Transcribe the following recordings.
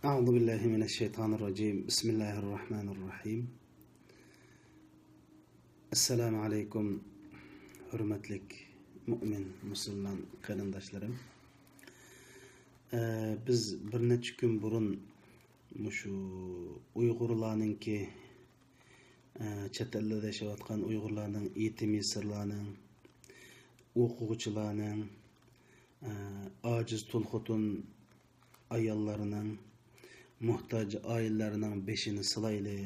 أعوذ بالله من الشيطان الرجيم بسم الله الرحمن الرحيم السلام عليكم hürmetlik mümin Müslüman qarindoshlarım. Biz bir necha kun burun shu Uyg'urlarningki chet elda yashayotgan Uyg'urlarning yetimi sirlarning o'quvchilarning ojiz tulxutun ayollarning muhtoj oilalarining beshini silayli.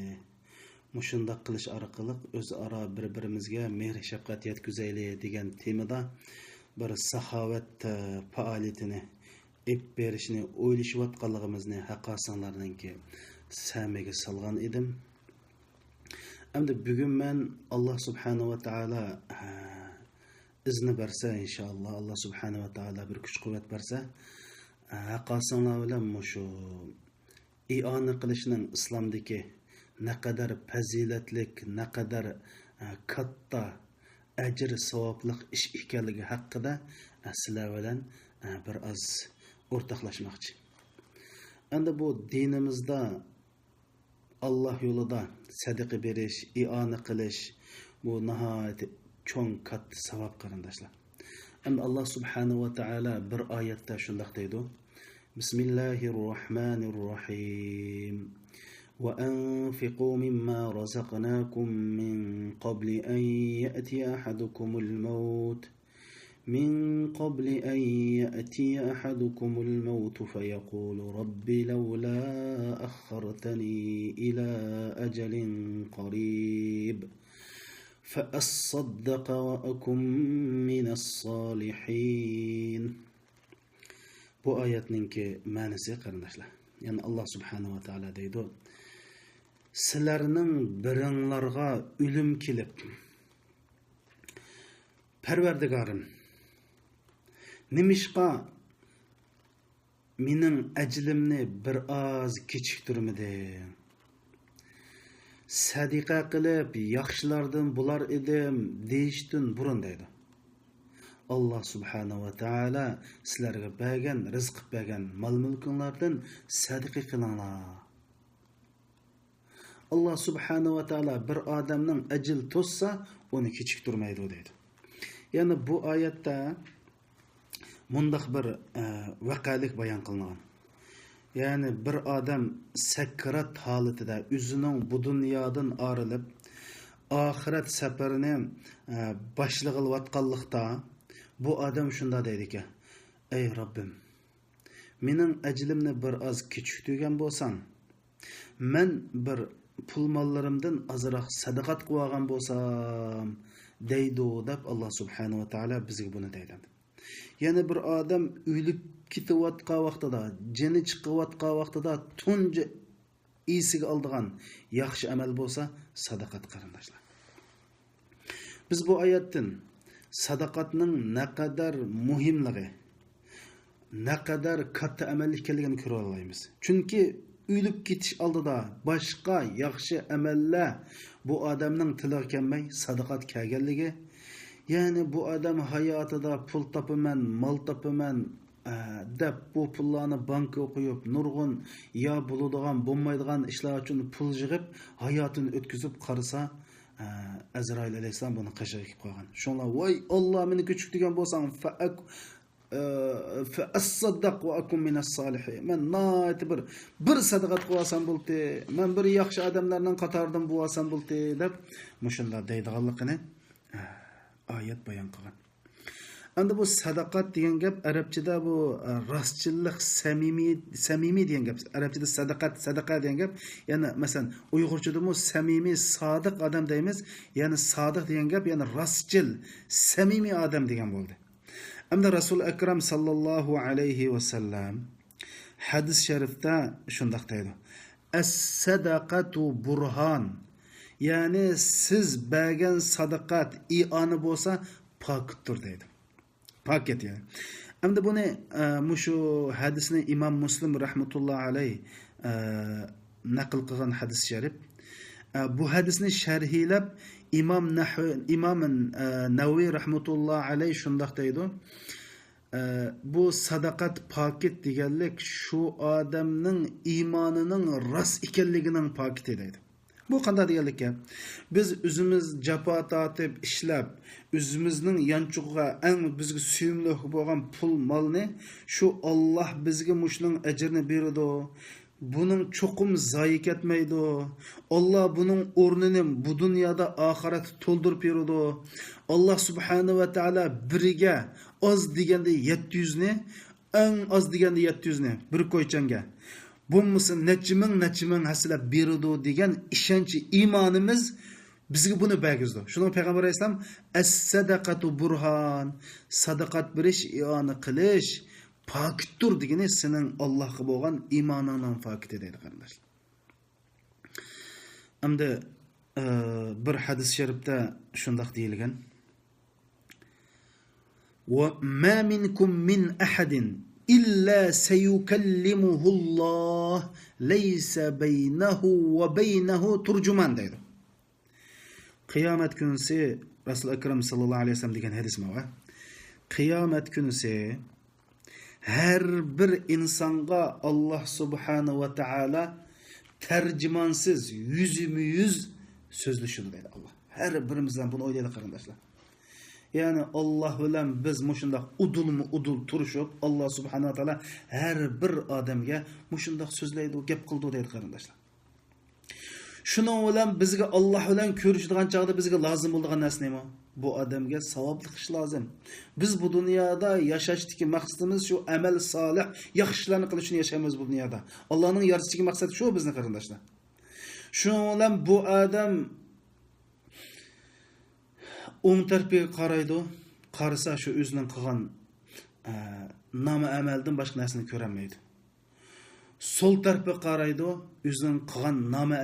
Mushundaq qilish orqali o'zaro bir-birimizga mehr shafqat yetkazayli degan temada bir saxovat faoliyatini ep berishni o'ylashayotganligimizni haqqasanlarninki samiga salgan edim. Endi bugun men Alloh subhanahu va taolo izni bersa inshaalloh Alloh subhanahu va taolo bir kuch-quvvat bersa haqqasanlar bilan shu i'ona qilishning islomdagi naqadar fazilatlik, naqadar katta ajr savoblik ish ekanligi haqida sizlar bilan bir oz o'rtoqlashmoqchi. Endi bu dinimizda Alloh yo'lida sadaqa berish, i'ona qilish bu nihoyat cho'ng katta savob qarindoshlar. Endi Alloh subhanahu va taolo bir oyatda shunday deydi: Bismillahirrohmanirrohim. وأنفقوا مما رزقناكم من قبل أن يأتي أحدكم الموت فيقول رب لولا أخرتني إلى أجل قريب فأصدق وأكن من الصالحين. Bu oyatninki ma'nosi qarindoshlar. Yani Allah subhanahu wa ta'ala deydi: sizlarning biringlarga o'lim kelib, Parvardigorim, nimishqa mening ajlimni bir oz kechiktirmidi? Sadiqa qilib yaxshilardan bular edim deyishdan burun deydi. Allah subhanahu wa ta'ala sizlarga bergan, rizq bergan mol-mulklardan sadaqa qilinglar. Allah subhanahu wa ta'ala bir odamning ajil to'ssa, uni kechiktirmaydi deydi. Yani bu oyatda mundaq bir vaqalik bayon qilingan. Yani bir odam sakrat holatida o'zining bu dunyodan ayrilib, oxirat safarini boshlayotganlikda bu adam shunda deydi ki: ey Rabbim, mening ajlimni bir oz kechiktirgan bo'lsang, men bir pul mollarimdan azroq sadaqat qilgan bo'lsam deydi deb Alloh subhanahu va taolo bizga buni deydi. Yana bir odam o'lib ketayotgan vaqtida, jini chiqayotgan vaqtida tunji esiga oldigan yaxshi amal bo'lsa sadaqat qarindoshlar. Biz bu oyatdan sadaqatning naqadar muhimligi, naqadar katta amal ekanligini ko'ra olamiz. Chunki o'lib ketish oldida boshqa yaxshi amallar bu odamning tiliga kelmay sadaqat kelganligi, ya'ni bu odam hayotida pul topaman, mol topaman deb bu pullarni banka qo'yib, nurg'un yo bo'ladigan, bo'lmaydigan ishlar uchun pul yig'ib hayotini o'tkazib qarasa, Azrail alayhissalom buni qashig'iga kelib qolgan. Shunlar voy Alloh meni kechiktirgan bo'lsang fa as-saddaq wa akun min as-salihin. Men nayt bir sadaqat qilsam bo'ldi, men bir yaxshi odamlarning qatoridan bo'lsam bo'ldi deb mushunda deydiganligini oyat bayon qilgan. Endi bu sadaqat degan gap arabchada bu rostchilik, samimiy degan gap. Arabchada sadaqa degan gap, ya'ni masalan Uyg'urchada bu samimiy, sodiq odam deymiz. Ya'ni sodiq degan gap, ya'ni rostchil, samimiy odam degan bo'ldi. Endi Rasul akram sallallohu alayhi va sallam hadis sharifda shunday deydi: as-sadaqatu burhan. Ya'ni siz bergan sadaqat i'oni bo'lsa pokdir deydi. Paket yani. Endi buni mushu hadisni Imom Muslim rahmatullohi alayhi naql qilgan hadis sharif. Bu hadisni sharhlab Imom Navaviy rahmatullohi alayhi shunday deydi: bu sadaqat pakit deganlik shu odamning iymonining rost ekanligining pakiti deydi. Bu qanday deganlik gap? Biz o'zimiz jafo tortib ishlab, o'zimizning yanchug'iga eng bizga suyumli bo'lgan pul molni shu Alloh bizga mushning ajrini beradi. Bunun çokum zayi ketmeydi. Allah bunun o'rnini bu dunyoda oxirat to'ldirib beradi. Allah subhanahu va taala biriga az deganda 700 ni, eng az deganda 700 ni bir qo'ychanga. Bo'lmasa necha ming hasilab beradi degan ishonchi iymonimiz bizga buni bergizdi. Shuning payg'ambar alayhisalom as-sadaqatu burhan, sadaqat berish, iona qilish pakitdir degani sening Allohga bo'lgan iymoningning pakiti deydi qarindoshlar. Endi bir hadis sharifda shunday deyilgan: "Wa ma minkum min ahadin illa sayukallimuhu Allah laysa baynahu va baynahu turjuman" deydi. Qiyomat kunisi Rasul akram sallallohu alayhi vasallam degan hadis var. Qiyomat kunisi her bir insonga Allah subhanahu va taala tercümansız yüzümü yüz sözlüşüdür deydi Allah. Her birimizden bunu o'ylaydi qarindoshlar. Yani Allah bilan biz mushundaq udul turishib Allah subhanahu va taala her bir odamga mushundaq so'zlaydi, gap qildi deydi qarindoshlar. Shuning bilan bizga Alloh bilan ko'rishadigan chog'da bizga lozim bo'lgan narsa nima? Bu odamga savobli ish lozim. Biz bu dunyoda yashashdagi maqsadimiz shu amal solih, yaxshi ishlarni qilishni yashaymiz bu dunyoda. Allohning yaratishidagi maqsadi shu bizni qarindoshlar. Shuning bilan bu odam o'ng tarafga qaraydi, qarasa shu o'zining qilgan nomi amaldan boshqa narsani ko'rolmaydi. Sol tarafga qaraydi, o'zining qilgan nomi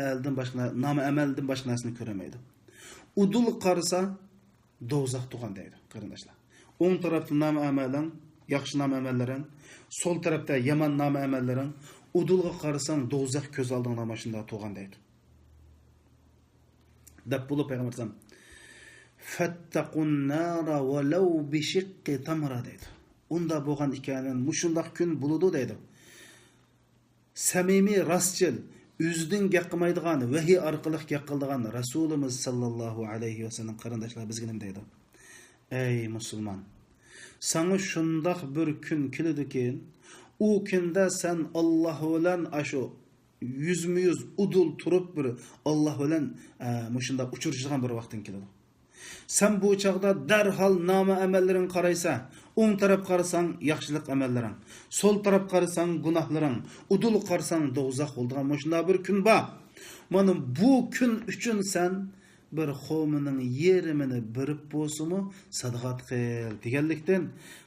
amaldan boshqa narsani ko'rolmaydi. Udul qarasa do'zax tug'an deydi qarindoshlar. O'ng tarafda nomi amaling, yaxshi nomi amallaring, sol tarafda yomon nomi amallaring, udulga qarasang do'zax ko'z oldingda mashunda tug'an deydi. Deb bo'lib payg'ambar alayhisalom fattaqun nara walau bi shiqqi tamra deydi. Unda bo'lgan ekanini mushundaq kun bo'ladi deydi. Samimiy rostchil o'zining gap qilmaydigan vahiy orqali gap qiladigan Rasulimiz sallallohu alayhi vasallam qarindoshlar bizga nima deydi? Ey musulmon, sana shundoq bir kun keladiki, u kunda sen Alloh bilan ashu yüzmüyüz udul turib bir Alloh bilan mushunda uchirishgan bir vaqting keladi. Sen bu çağda derhal nama amellerin qaraysa, o'ng taraf qarasang yaxshilik amallaring, sol taraf qarasang gunohlaring, udul qarasang do'zax bo'lgan mushunda bir kun bor. Mana bu kun uchun sen bir xo'mining yerimini birib bo'lsimi sadaqat qil deganlikdan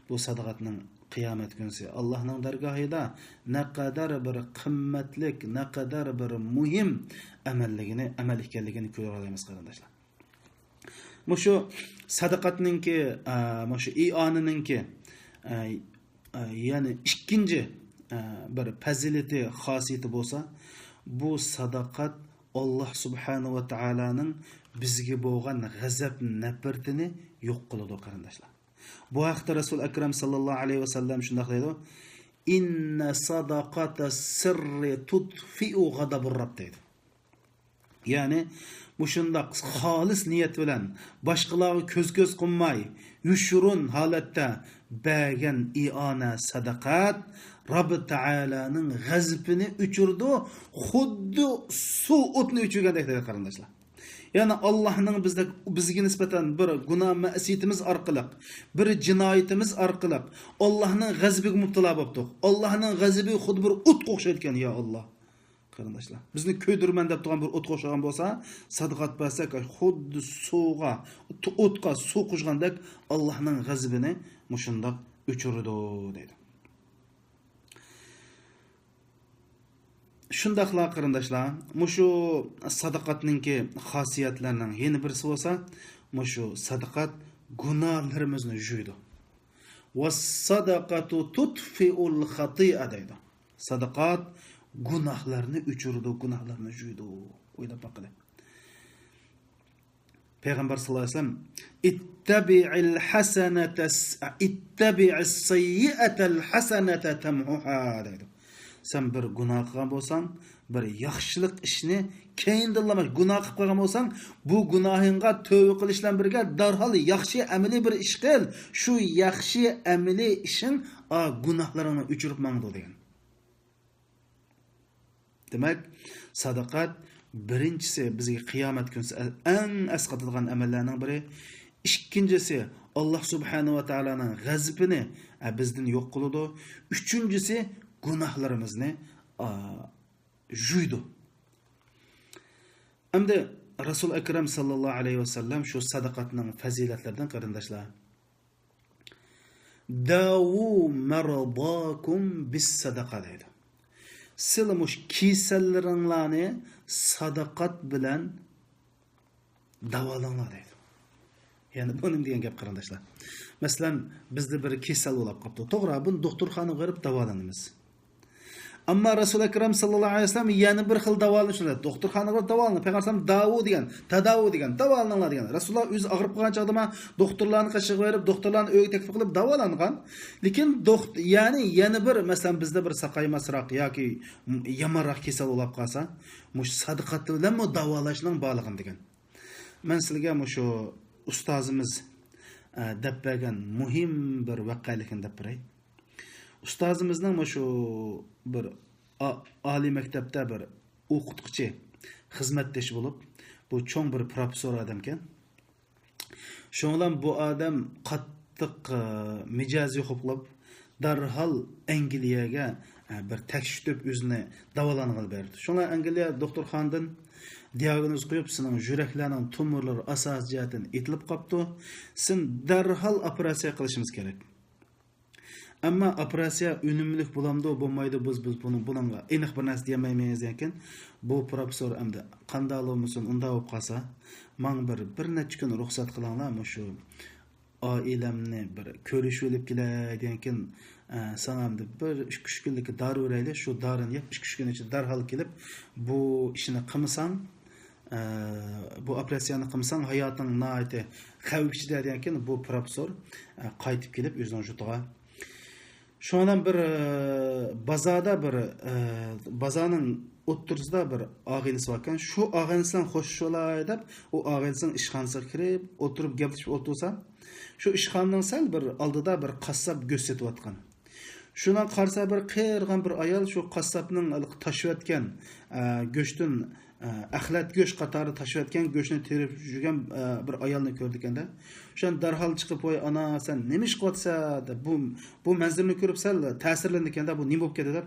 bu sadaqatning qiyomat kunsi Allohning dargohida naqadar bir qimmatlik, naqadar bir muhim amal ekanligini ko'ra olamiz qarindoshlar. Mushu sadaqatninki, mushu ioninki yani ikkinchi bir fazilati, xosiyati bo'lsa, bu sadaqat Alloh subhanahu va taolaning bizga bo'lgan g'azab nafratini yo'q qiladi qarindoshlar. Bu haqda Rasul akram sallallohu alayhi vasallam shunday deydi: "Inna sadaqata sirri tudfi'u ghadabur robb" deydi. Yani mushundaq xolis niyat bilan boshqalarga ko'z qilmay yushurun holatda bergan iona sadaqat Robbi taolaning g'azabini o'chirdi, xuddi suv o'tni o'chirgandek deydi qarindoshlar. Yani Allah'ның bizga nisbatan bir gunoh ma'siyatimiz orqali, bir jinoyatimiz orqali Allohning g'azabiga mubtalo bo'ldik. Allohning g'azabi xuddi bir o'tga o'xshayotgan ya Alloh. Qarindoshlar, bizni ko'ydirman deb turgan bir o'tga o'xshagan bo'lsa, sadaqat bersak xuddi suvga, o'tga suv qo'shgandek Allohning g'azabini mushundoq o'chiradi deydi. Shundaqlar qarindoshlar, mushu sadaqatninki xosiyatlarining yana birisi bo'lsa, mushu sadaqat gunohlarimizni yuvadi. Was-sadaqatu tutfi'ul khati'a deydi. Sadaqat gunohlarni o'chiradi, gunohlarni yuvadi. O'ylab boqing. Peygamber sallallahu aleyhi ve sellem ittabi'is sayyi'atel hasenete temhuha dedi. Sen bir günah qilgan bo'lsang, bir yaxshilik ishni keyindilama günah qilib qolgan bo'lsang, bu gunohingga tövbe qilish bilan birga darhol yaxshi amaliy bir ish qil. Shu yaxshi amaliy ishing gunohlaringni o'chirib mangdi degan. Demak, sadaqat birinchisi bizga qiyomat kunsi eng asqatadigan amallarning biri. İkincisi Allah subhanahu va taolaning g'azabini bizdan yo'q qiladi. Uchinchisi günahlarımızı juydu. Endi Resul Ekrem sallallahu aleyhi ve sellem şu sadaqatning fazilatlardan qarindoshlar. Dawu maradakum bis sadaqa deydi. Silmuş kasallaringlarni sadaqat bilan davolanglar deydi. Yani bunun degan gap qarindoshlar. Masalan, bizda bir kasal bo'lib qopti. To'g'ri, buni doktorxonaga borib davolanamiz. Amma Resul Ekrem sallallahu aleyhi ve sellem yana bir xil davolashni, doktorxonaga davolanib, Peygamber davu degan, tadavu degan, davolaninglar degan. Rasululloh o'zi og'rib qolgan chaqda doktorlarni qashig'i berib, doktorlarni uyga taklif qilib davolangan. Lekin yani yana bir masalan bizda bir saqaymasroq yoki yamanroq kasal bo'lib qolsa, mush sadaqat bilan davolashning bog'lig'im degan. Men sizlarga shu ustozimiz deb bergan muhim bir voqealikni deb beray. Ustozimizning shu bir oliy maktabda bir o'qituvchi xizmatdosh bo'lib, bu cho'ng bir professor odam ekan. Shundan bu odam qattiq mijozi yo'qlab darhol Angliyaga bir tekshirib o'zini davolanib berdi. Shundan Angliya doktorxonadan diagnoz qo'yib, sening yuraklarning tumorlari asos jihatdan etilib qopti. Sen darhol operatsiya qilishimiz kerak. Amma operatsiya unumlik bo'lamdi, bo'lmaydi, biz bunga aniq bir narsa demaymiz ekan. Bu professor endi qanday bo'lmasin, unda bo'lib qolsa, men bir necha kun ruxsat qilinglar, shu oilamni bir ko'rish bo'lib keladi ekan. Sanamda bir 2-3 kunlik dori o'rayli, shu dorini yeb 2-3 kun ichida darhol kelib, bu ishni qilmasang, bu operatsiyani qilmasang hayoting nihoyatda xavf ichida ekan. Bu professor qaytib kelib o'zining jutiga Şo'ndan bir bazarning o'ttirsida bir og'inisi bor ekan. Shu og'inisidan xo'shsholay deb, u og'inisining ishxonasiga kirib, o'tirib gaplashib o'tirsa, shu ishxonaning sal bir oldida bir qassob go'sht sotayotgan. Shundan qarsa bir qirg'in bir ayol shu qassobning tashiyotgan go'shtdan axlat go'sht qatori tashiyotgan go'shtni terib yurgan bir ayolni ko'rdi ekanda. O'shan darhol chiqib, "Voy ana, sen nima ish qilyapsa?" deb bu manzilni ko'rib sal ta'sirlandi ekanda, bu nima bo'lib ketdi deb.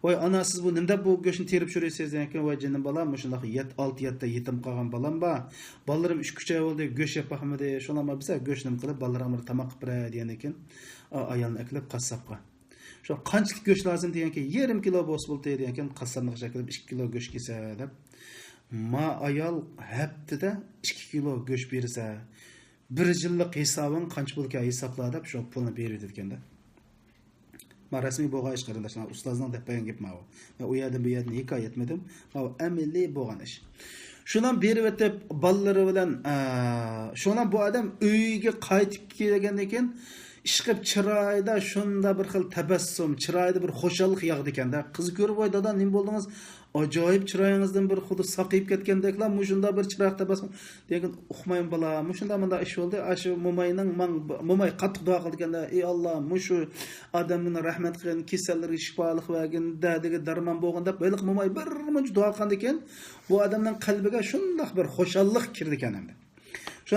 "Voy ana, siz bu nimda bu go'shtni terib yurasiz?" ekan. "Voy jinim bolam, shunday 6 yetim qolgan bolam bor. Bolalarim 3 oy bo'ldi, go'sht yapamadi. Shunama bizga go'shtni qilib bolalarimga tamoq qilib beray" degan ekan. Ayolni aklab qassobga. Shu qanchalik go'sht lozim deganki, 1,5 kilo bo'lsa degan ekan, qassobga shakilib 2 kilo go'sht kelsa deb. Ma ayol haftada 2 kilo go'sht bersa, bir yillik hisobing qancha bo'lgan hisobla deb shu pulni beradi ekanda. Men rasmiy bo'lgan ish qarindoshlar, ustozning deb bergan gap ma'lum. Men u yerdan bu yerdan hikoya etmadim. Bu amaliy bo'lgan ish. Shundan berib o'tib bolalari bilan shundan bu odam uyiga qaytib kelgandan keyin ishqib chiroyda shunda bir xil tabassum, chiroyda bir xo'shallik yog'di ekanda. Qiz ko'rib, "Voy dada, nima bo'ldingiz? Ajoyib chiroyingizdan bir xuddi saqayib ketgandeklar, mushunda bir chiroq tabassum." degan, "Uxmayman bola, mushunda menda ish bo'ldi. Shu mo'mayning mo'may qattiq duo qildi ekanda. Ey Alloh, mushu odamni rahmat qilgin, kasallarga shifolik bergin, dadiga darmon bo'lgin" deb bo'liq mo'may bir muncha duo qildi ekan. Bu odamning qalbiga shunday bir xo'shallik kirdi ekan endi. Şu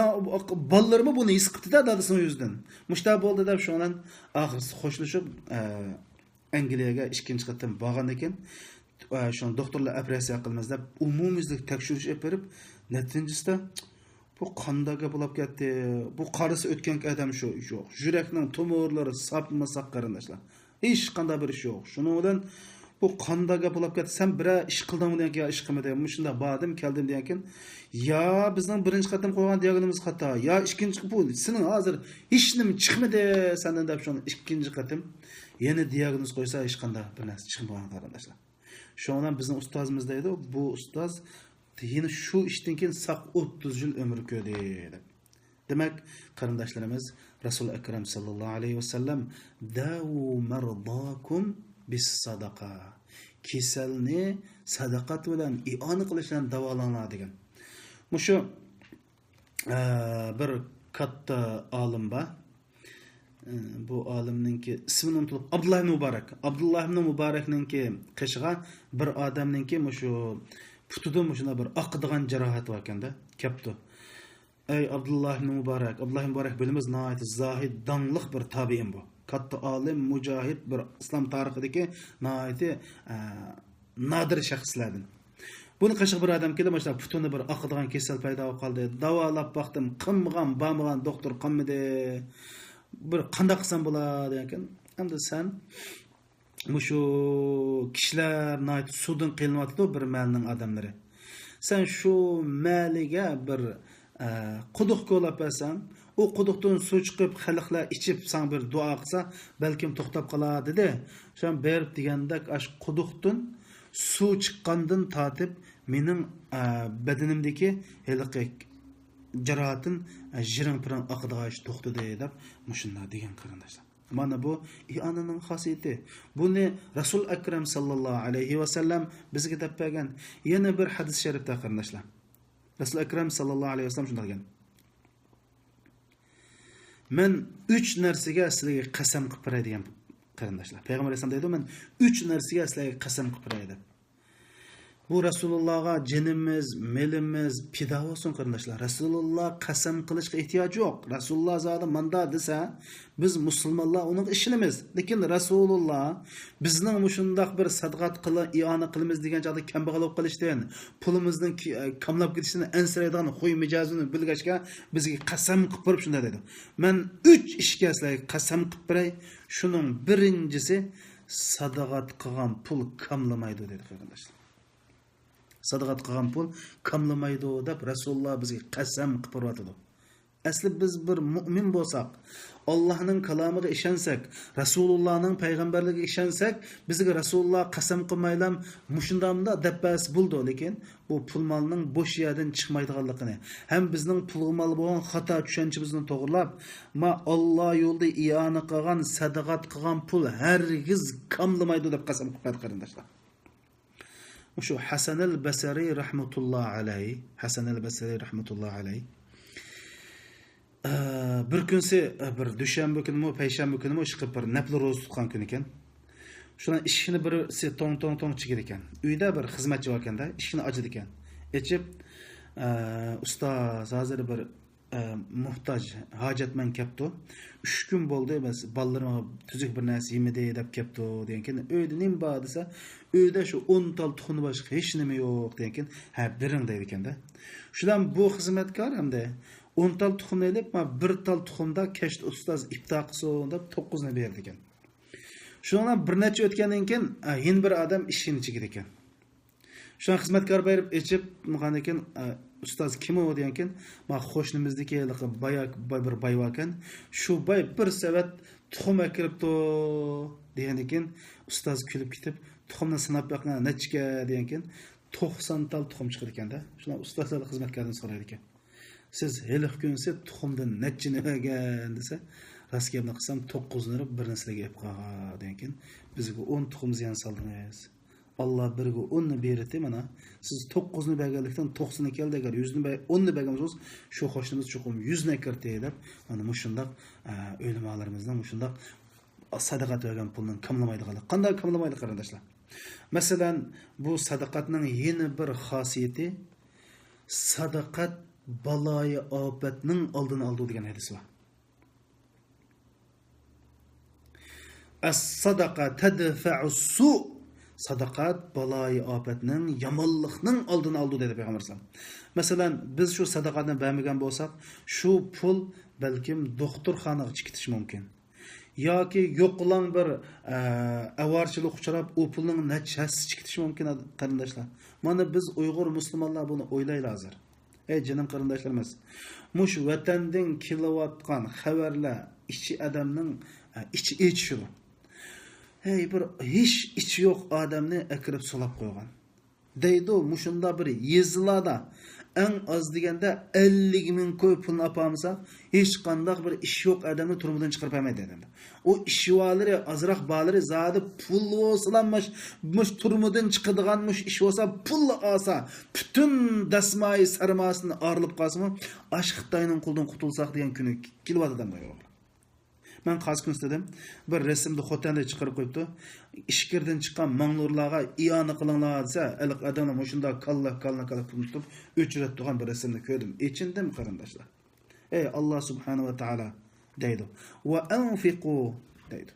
ballarımı bunu his qildi da dadasining yuzidan. Mushta bo'ldi deb shundan oxirisi xo'shlashib Angliyaga ikkinchi qatim borgan ekan. Şu doktorlar operatsiya qilamiz deb umumiylik tekshirish olib berib, natijasida bu qandaga bo'lib ketdi. Bu qarisi o'tgan odam shu yo'q. Yurakning tumorlari sapmasaq qarindoshlar. Hech qanday bir ish yo'q. Shuning bilan bu qandaga bo'lib ketdi. Sen bir ish qildingmi degan ish qilmadim. Shunda bordim, keldim degan ekan. Ya bizning birinchi qatim qo'ygan diagnozimiz xato. Ya ikkinchi bu sening hozir hech nima chiqmadi sendan deb shuni ikkinchi qatim yana diagnoz qo'ysa hech qanday bir narsa chiqmagan qarindoshlar. Shundan bizning ustozimiz deydi, bu ustoz Yine şu işten keyin saq 30 yıl ömür ko'rdi deb. Demek qarindoshlarimiz Rasul Akram sallallohu alayhi vasallam davu mardakum bis sadaqa. Keselni sadaqat bilan i'ona qilish bilan davolanglar degan. Mushu bir katta olim bor. Bu olimninki ismini unutib Abdullah ibn Mubarak. Abdullah ibn Mubarakninki qishig'a bir odamninki mushu putida mushuna bir oqadigan jarohat bor ekanda, kapti. Ey Abdullah ibn Mubarak, Abdullah ibn Mubarak bilimiz nəhayət zahid, danlıq bir tabiin bu. Katta alim, mujahid bir islom tarixidagi nəhayət nadir shaxslardan. Buni qishiq bir odam kelib, mana putini bir oqadigan kasal paydo bo'lib qoldi. Davolab baqdim, qilmagan, bormagan doktor qilmadi. Bir qanday qilsam bo'ladi ekan. Endi sen mushu kishilar nəhayət sudun qilinayotdi bir malning odamlari. Sen şu maliga bir quduq ko'lab bersan, o quduqdan suv chiqib xalqlar ichib san bir duo qilsa, balkim to'xtab qoladi dedi. Shan berib degandek ash quduqdan suv chiqqandan tatib mening badanimdagi heliqi jarohatim jiring piring oqadigash to'xtadi deb mushunday degan qarindoshlar. Mana bu i'onaning xosiyati. Buni Rasul Akram sallallohu alayhi vasallam bizga deb bergan. Yana bir hadis sharifda qarindoshlar. Rasul Akram sallallohu alayhi vasallam shunday degan. Men 3 narsaga sizlarga qasam qilib beray degan qarindoshlar. Payg'ambar alayhisalom deydi, men 3 narsaga sizlarga qasam qilib beray deb. Bu Rasulullah'a canımız, melimiz pida olsun qarindoshlar. Rasulullah qasam qilishga ehtiyoj yo'q. Rasulullah zodi manda desa, biz musulmonlar uning ishimiz. Lekin Rasulullah bizning mushundaq bir sadaqat qilib, i'ona qilamiz degan joyda kambag'al bo'lib qolishdan, pulimizning kamlab ketishini ansiraydigan xo'y mijozini bilgachga bizga qasam qilib berib shunday dedi. Men 3 ishga sizlarga qasam qilib beray. Shuning birinchisi sadaqat qilgan pul kamlamaydi dedi qarindoshlar. Sadaqat qilgan pul kamlamaydi deb Rasululloh bizga qasam qilib beradi. Asli biz bir mu'min bo'lsak, Allohning kalomiga ishonsak, Rasulullahning payg'ambarligiga ishonsak, bizga Rasululloh qasam qilmaylam, mushundamda dabbas bo'ldi, lekin bu pul molning bo'sh yerdan chiqmaydiganligini, ham bizning pul mol bo'lgan xato tushunchimizni to'g'rilab, ma Alloh yo'lida i'ona qilgan, sadaqat qilgan pul hargiz kamlamaydi deb qasam qilib qarindoshlar. Şu Hasan el-Basri rahmetullah alayhi, Hasan el-Basri rahmetullah alayhi. Bir kunsi bir dushanba kunimi, payshanba kunimi chiqib bir nafl ro'za tutgan kun ekan. Shuna ishini birisi tong chigir ekan. Uyda bir xizmatchi bor ekanda, ishini ochdi ekan. Echib ustoz hozir bir muhtoj hojatman kepti. 3 kun bo'ldi, bas ballarga tuzuk bir narsa yemadi deb kepti degan. Uyda nim bor desa, uyda shu 10 tal tuxuni boshqa hech nima yo'q degan. Ha, biring deydi ekanda. Shudan bu xizmatkor hamda 10 tal tuxumni elib, ma 1 tal tuxumda kechdi ustoz iftor qilsin deb 9 ni berdi ekan. Shundan bir necha o'tgandan keyin yana bir odam ishini chigir ekan. Shun xizmatkor berib echib qilgan ekan, ustoz kim u degan ekan, ma qo'shnimizniki bir boy ekan. Shu boy bir savat tuxum akiribdi degan ekan, ustoz kulib ketib, tuxumni sinab baqna nechga degan ekan, 90 tal tuxum chiqar ekanda. Shuna ustozlar xizmatkordan so'raydi ekan. Siz heliq kunsi tuxumdan nechini bergan desa, raskamni qilsam 9 ni birini sizlarga olib qo'ygan degan ekan. Bizga 10 tuxum ziyon soldingiz. Allah birga 10 ni berdi mana. Siz 9 ni berganlikdan 90 ni keldi, agar 100 ni 10 ni bergansiz, shu qo'shnimiz cho'qim 100 ni kirdi deb, mana mushundaq o'limalarimizdan mushundaq sadaqat bergan pulni kamlamaydiganlar. Qanday kamlamaydi qarindoshlar? Masalan, bu sadaqatning yana bir xosiyati sadaqat baloyi ofatning oldini oldi degan hadis bor. As-sadaqa tadfa'us-su. Sadaqat baloyi ofatning, yomonlikning oldini oldi dedi Payg'ambar sollallohu alayhi vasallam. Masalan, biz shu sadaqatni bermagan bo'lsak, shu pul balkim doktorxonaga chiqitish mumkin. Yoki yo'qlan bir avarchilik uchrab, u pulning nechasi chiqitish mumkin qarindoshlar. Mana biz Uyg'ur musulmonlar buni o'ylaylik hozir. Ey jinim qarindoshlarimiz, mush vatandan kelayotgan xabarlar ichi odamning ichi echishidi. Hey bir hech ichi yo'q odamni akirib solab qo'ygan. deydi muşunda bir yazılarda en az degende 50 bin koy pulunu apamısa hiç kandak bir iş yok adamı turmudan çıkarıp hemen dedi. O işvaları azrak bağları zadı pul olsalanmış turmudan çıkıdığanmış iş olsa pul alsa bütün dasmayı sarmasını ağırlıp kalsın aşk Xitayının kuldan kutulsak diyen günü kilovat adam var. Ben kaç gün istedim. Bir resimde otelde çıkarıp koyuptu. İşkirden çıkan manlurlarga iyanı kılınlar dese, elik adamla hoşunda kalla tutmuştum. 3 ret doğan bir resimde gördüm. İçinde mi karındaşlar? Ey Allah subhanahu ve taala deydi. Ve enfiku deydi.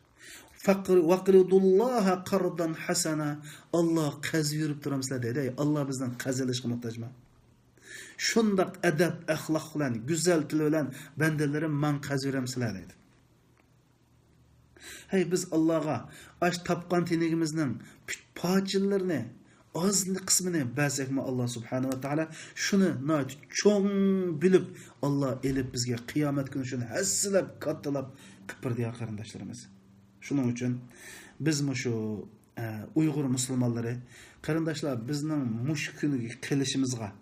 Vakridullaha qardan hasana. Allah qaz yürüp duramsızlar deydi. Allah bizden qaz alışqa muhtaç mı? Şundak edep, ahlak bilen, güzel til bilen bendelerim man qaz yürüramsızlar deydi. Hey biz Allah'a aş tapkan tenigimiznin parçalarını azlı kısmını bezekme Allah subhanahu ve taala şunu nayt çoğun bilip Allah elip bizge kıyamet günü şunu hassilep kattalap kıpır diye karındaşlarımız. Şunun için biz şu Uygur Müslümanları karındaşlar bizden muş günü kılışımızga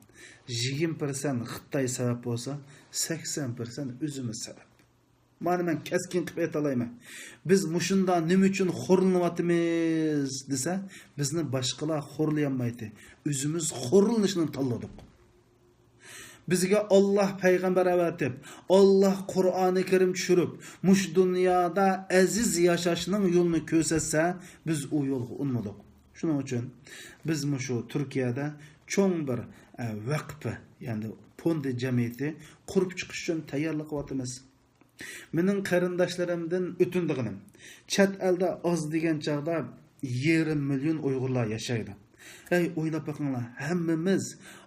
20% Xitay sebep olsa 80% üzümüz sebep. Mani men keskin qilib aytalayman. Biz mushunda nima uchun xo'rlanayapmiz desa, bizni boshqalar xo'rlayolmaydi. O'zimiz xo'rlanishni tanladik. Bizga Alloh payg'ambar avatib, Alloh Qur'oni Karim tushirib, mush dunyoda aziz yashashning yo'lini ko'rsatsa, biz u yo'lga unmadik. Shuning uchun biz mushu Turkiyada cho'ng bir vaqf, ya'ni fond jamiyati qurib chiqish uchun tayyorlik qilyapmiz. Mening qarindoshlarımdan o'tindig'inim. Chet elda oz degan chaqda 20 million Uyg'urlar yashaydi. Ey o'ylab boqinglar, hammamiz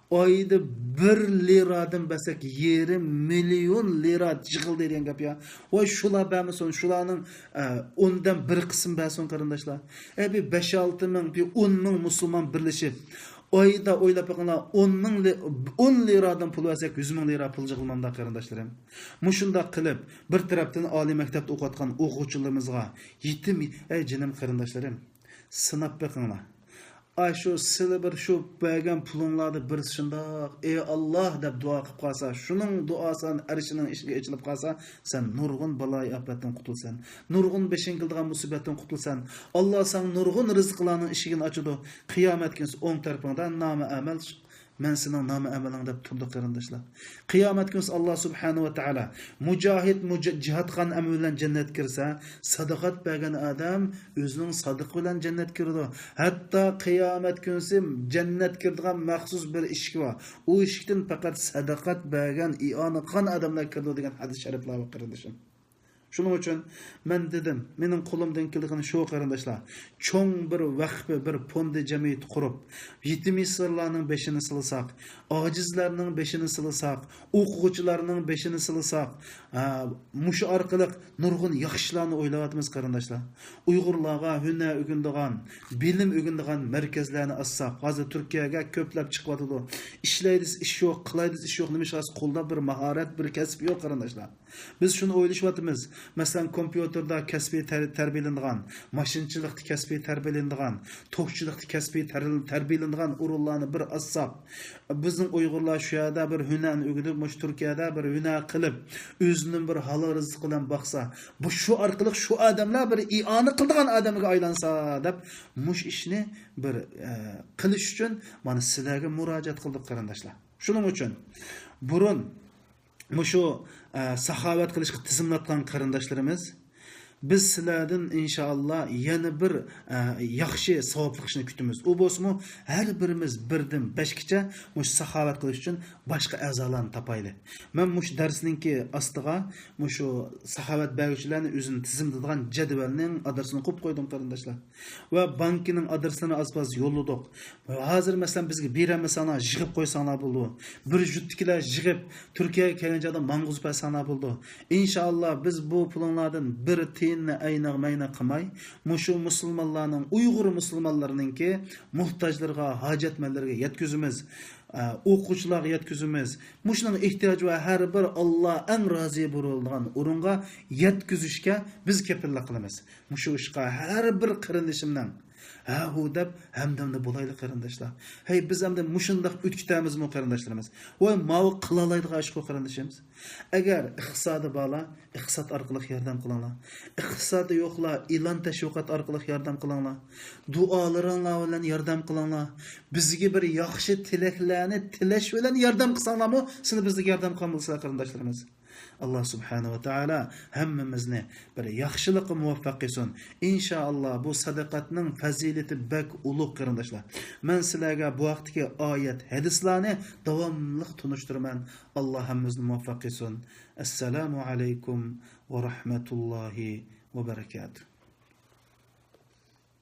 oyda 1 liradan basak 20 million lira jig'il degan gap ya. Voy shular bamison, shularning 10dan bir qism bason qarindoshlar. Ey bir 5-6 ming, bir 10 ming musulmon birlashib oyda o'ylab boqinglar 10 liradan pul versak 100 ming lira pul jig'ilmanda qarindoshlarım. Mushunda qilib bir tarafdan oliy maktabda o'qiyotgan o'quvchilarimizga yetim ey jinim qarindoshlarım sinab boqinglar. Şu sizlar bir şu bergan pulinglarni bir shundoq ey Alloh deb duo qilib qolsa, shuning duosidan arshining ishiga ochilib qolsa, sen nurg'un baloy ofatdan qutulsan, nurg'un beshing qildigan musibatdan qutulsan. Alloh sen nurg'un rizqlarning eshigini ochadi. Qiyomat kuni o'ng tarafingda nomi amal men sening nomi amaling deb turdi qarindoshlar. Qiyomat kuni Alloh subhanahu va taala mujohid jihad qilgan amal bilan jannat kirsa, sadaqat bergan odam o'zining sadiq bilan jannat kirdi. Hatto qiyomat kuni jannat kirdigan maxsus bir eshik bor. U eshikdan faqat sadaqat bergan ioni qon odamlar kirdi degan hadis shariflar bor qarindoshim. Şunun için men dedim, mening qo'limdan kelgan shu qarindoshlar, cho'ng bir vaqf, bir fond jamiyat qurib, yetim yesirlarning beshini silsak, ojizlarning beshini silsak, o'quvchilarning beshini silsak, mush orqali nurg'un yaxshilarni o'ylayapmiz qarindoshlar. Uyg'urlarga hunar o'rganadigan, bilim o'rganadigan markazlarni açsak, hozir Turkiyaga ko'plab chiqyapti. Ishlaydiz ish yo'q, qilaydiz ish yo'q, nima qilasiz? Qo'lda bir mahorat, bir kasb yo'q qarindoshlar. Biz shuni o'ylashyapmiz. Masalan, kompyuterda kasbiy tarbiyalanadigan, mashinchilikda kasbiy tarbiyalanadigan, to'qchilikda kasbiy tarbiyalanadigan o'rinlarni bir açsak, bizning Uyg'urlar shu yerda bir hunarni o'rganib, mush Turkiyada bir hunar qilib, o'zining bir halol rizq bilan boqsa, bu shu orqali shu odamlar bir ioni qildigan odamga aylansa deb mush ishni bir qilish uchun mana sizlarga murojaat qildik qarindoshlar. Shuning uchun burun mushu saxovat qilishga tizimlatgan qarindoshlarimiz biz sizlardan inshaalloh yana bir yaxshi savobli ishni kutamiz. U bo'lsa har birimiz birdan 5gacha mush saxovat qilish uchun boshqa a'zolarni topayli. Men mush darsninki ostiga mush saxovat beruvchilarni o'zini tizimlaydigan jadvalning adresini qo'yib qo'ydim qarindoshlar. Va bankining adresini azbaz yo'lladik. Hozir masalan bizga beramisanlar, yig'ib qo'ysanglar bo'ldi. Bir juttikilar yig'ib Turkiyaga kelganjada mang'uz pasanglar bo'ldi. Inshaalloh biz bu pullardan bir ayna mayna qilmay, mushu musulmonlarning, Uyg'ur musulmonlarininki muhtojlarga, hojatmanlarga yetkazimiz, o'quvchilarga yetkazimiz. Mushning ehtiyoji va har bir Alloh eng rozi bo'ladigan o'ringa yetkazishga biz kafillik qilamiz. Mushu ishga har bir qarindishimdan, ha hu deb hamdamda bo'layli qarindoshlar. Hey biz hamda mushundaq o'tkitamizmi qarindoshlarimiz? Voy mavi qila oladigan ish qarindoshimiz. Agar iqtisodi bala, iqtisod orqali yordam qilinglar. Iqtisodi yo'qlar, ilon tashviqot orqali yordam qilinglar. Duolaringlar bilan yordam qilinglar. Bizga bir yaxshi tilaklarni tilash bilan yordam qilsanglarmi, sizni bizga yordam qilmoqlar qarindoshlarimiz. Allah subhanahu wa ta'ala hammamizni bir yaxshilikqa muvaffaq qilsin. İnşallah bu sadaqatning fazilati bak ulug' qarindoshlar. Men sizlarga bu vaqtdagi oyat, hadislarni davomli tunishtiraman. Alloh hammamizni muvaffaq qilsin. Assalomu alaykum va rahmatullohi va barakatuh.